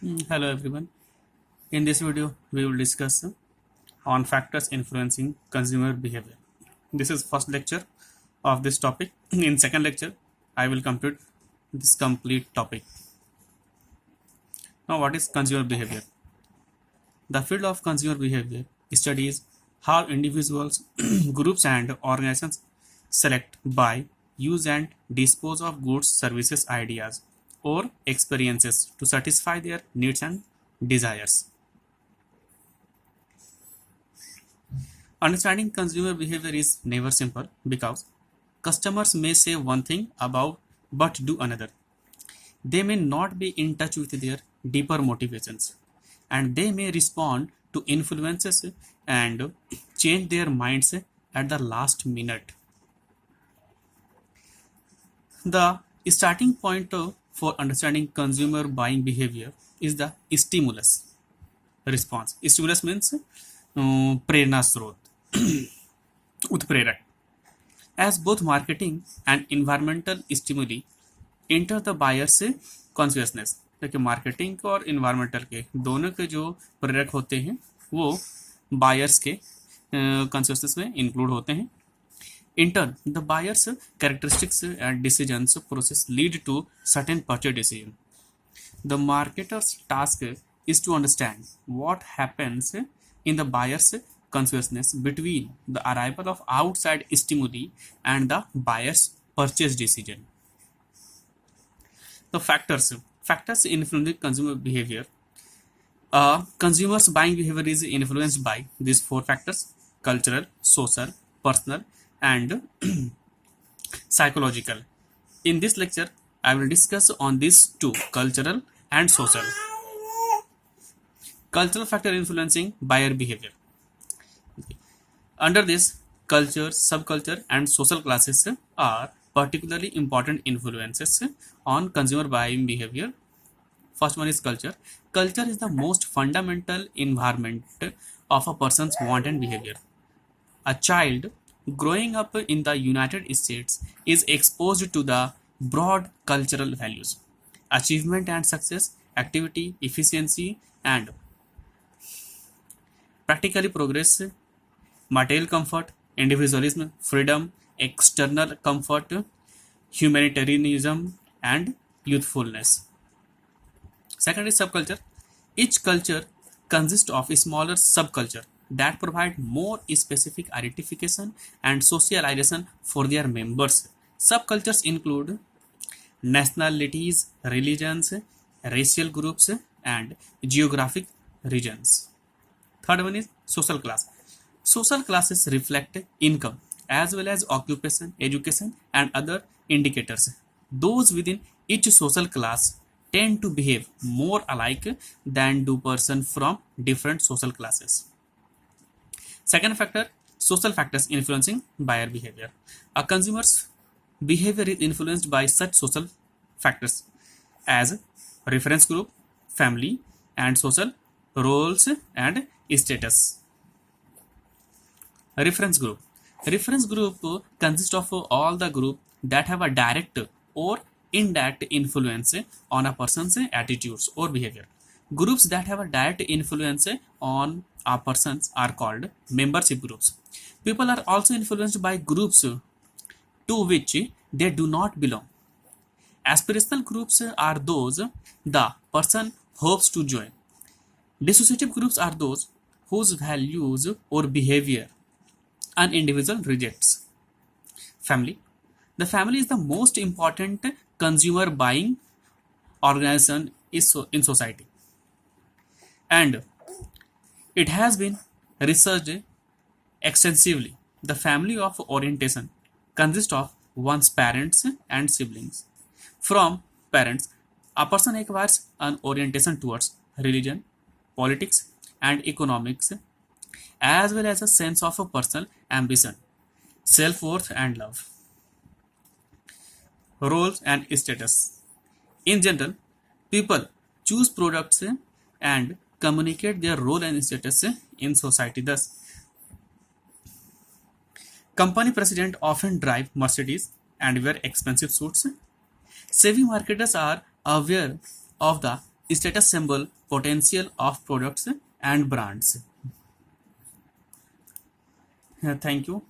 Hello everyone. In this video, we will discuss on factors influencing consumer behavior. This is first lecture of this topic. In second lecture, I will complete this complete topic. Now, what is consumer behavior? The field of consumer behavior studies how individuals, groups, and organizations select, buy, use, and dispose of goods, services, ideas, or experiences to satisfy their needs and desires. Understanding consumer behavior is never simple because customers may say one thing about but do another. They may not be in touch with their deeper motivations and they may respond to influences and change their minds at the last minute. The starting point for understanding consumer buying behavior is the stimulus response. Stimulus means प्रेरणा स्रोत उत्प्रेरक. As both marketing and environmental stimuli enter the buyer's consciousness, देखिए marketing और environmental के दोनों के जो प्रेरक होते हैं वो बायर्स के कॉन्शियसनेस में इंक्लूड होते हैं. In turn, the buyer's characteristics and decisions process lead to certain purchase decision. The marketer's task is to understand what happens in the buyer's consciousness between the arrival of outside stimuli and the buyer's purchase decision. The factors influencing consumer behavior. Consumers' buying behavior is influenced by these four factors: cultural, social, personal, and psychological. In this lecture, I will discuss on these two: cultural and social. Cultural factor influencing buyer behavior. Under this, culture, subculture, and social classes are particularly important influences on consumer buying behavior. First one is culture. Culture is the most fundamental environment of a person's want and behavior. A child growing up in the United States is exposed to the broad cultural values: achievement and success, activity, efficiency, and practically progress, material comfort, individualism, freedom, external comfort, humanitarianism, and youthfulness. Second is subculture. Each culture consists of a smaller subculture that provide more specific identification and socialization for their members. Subcultures include nationalities, religions, racial groups, and geographic regions. Third one is social class. Social classes reflect income as well as occupation, education, and other indicators. Those within each social class tend to behave more alike than do persons from different social classes. Second factor, social factors influencing buyer behavior. A consumer's behavior is influenced by such social factors as reference group, family, and social roles and status. Reference group. Reference group consists of all the group that have a direct or indirect influence on a person's attitudes or behavior. Groups that have a direct influence on a persons are called membership groups. People are also influenced by groups to which they do not belong. Aspirational groups are those the person hopes to join. Dissociative groups are those whose values or behavior an individual rejects. Family. The family is the most important consumer buying organization in society, and it has been researched extensively. The family of orientation consists of one's parents and siblings. From parents, a person acquires an orientation towards religion, politics, and economics, as well as a sense of a personal ambition, self worth, and love. Roles and status. In general, people choose products and communicate their role and status in society. Thus, company presidents often drive Mercedes and wear expensive suits. Savvy marketers are aware of the status symbol, potential of products and brands. Thank you.